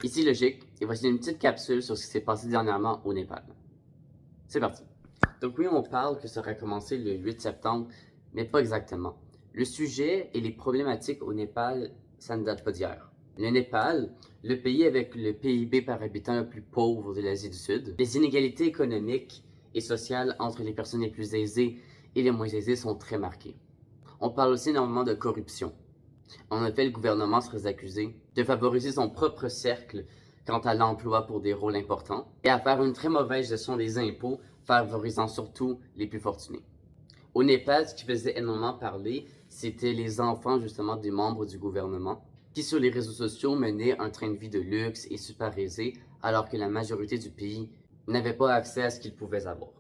Ici Logique, et voici une petite capsule sur ce qui s'est passé dernièrement au Népal. C'est parti. Donc oui, on parle que ça aurait commencé le 8 septembre, mais pas exactement. Le sujet et les problématiques au Népal, ça ne date pas d'hier. Le Népal, le pays avec le PIB par habitant le plus pauvre de l'Asie du Sud, les inégalités économiques et sociales entre les personnes les plus aisées et les moins aisées sont très marquées. On parle aussi énormément de corruption. En effet, le gouvernement serait accusé de favoriser son propre cercle quant à l'emploi pour des rôles importants et à faire une très mauvaise gestion des impôts, favorisant surtout les plus fortunés. Au Népal, ce qui faisait énormément parler, c'était les enfants justement des membres du gouvernement qui sur les réseaux sociaux menaient un train de vie de luxe et super aisé alors que la majorité du pays n'avait pas accès à ce qu'ils pouvaient avoir.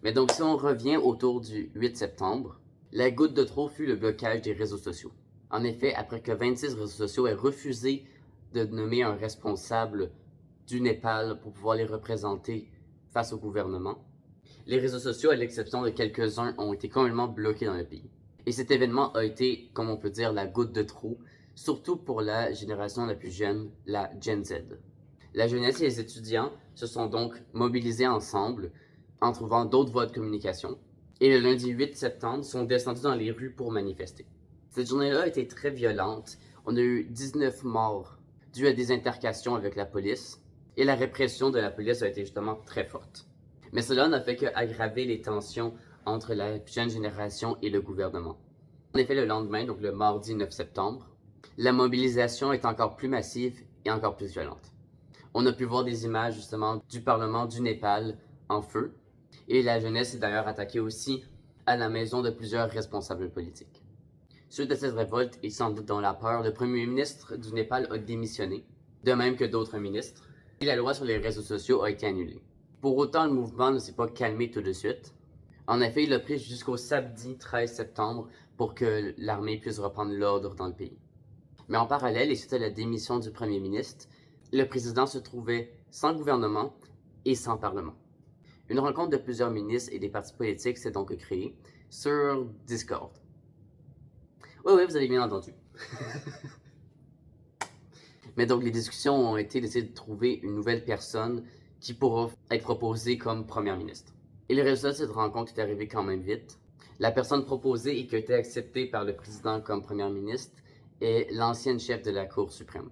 Mais donc si on revient autour du 8 septembre, la goutte de trop fut le blocage des réseaux sociaux. En effet, après que 26 réseaux sociaux aient refusé de nommer un responsable du Népal pour pouvoir les représenter face au gouvernement, les réseaux sociaux, à l'exception de quelques-uns, ont été complètement bloqués dans le pays. Et cet événement a été, comme on peut dire, la goutte de trop, surtout pour la génération la plus jeune, la Gen Z. La jeunesse et les étudiants se sont donc mobilisés ensemble en trouvant d'autres voies de communication. Et le lundi 8 septembre, sont descendus dans les rues pour manifester. Cette journée-là a été très violente. On a eu 19 morts dues à des interactions avec la police. Et la répression de la police a été justement très forte. Mais cela n'a fait qu'aggraver les tensions entre la jeune génération et le gouvernement. En effet, le lendemain, donc le mardi 9 septembre, la mobilisation est encore plus massive et encore plus violente. On a pu voir des images justement du Parlement du Népal en feu. Et la jeunesse est d'ailleurs attaquée aussi à la maison de plusieurs responsables politiques. Suite à cette révolte et sans doute dans la peur, le premier ministre du Népal a démissionné, de même que d'autres ministres, et la loi sur les réseaux sociaux a été annulée. Pour autant, le mouvement ne s'est pas calmé tout de suite. En effet, il a pris jusqu'au samedi 13 septembre pour que l'armée puisse reprendre l'ordre dans le pays. Mais en parallèle, et suite à la démission du premier ministre, le président se trouvait sans gouvernement et sans parlement. Une rencontre de plusieurs ministres et des partis politiques s'est donc créée sur Discord. Oui, vous avez bien entendu. Mais donc les discussions ont été d'essayer de trouver une nouvelle personne qui pourra être proposée comme première ministre. Et le résultat de cette rencontre est arrivé quand même vite. La personne proposée et qui a été acceptée par le président comme première ministre est l'ancienne chef de la Cour suprême.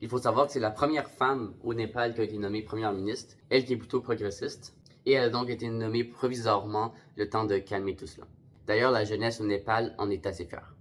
Il faut savoir que c'est la première femme au Népal qui a été nommée première ministre, elle qui est plutôt progressiste, et elle a donc été nommée provisoirement le temps de calmer tout cela. D'ailleurs, la jeunesse au Népal en est assez fière.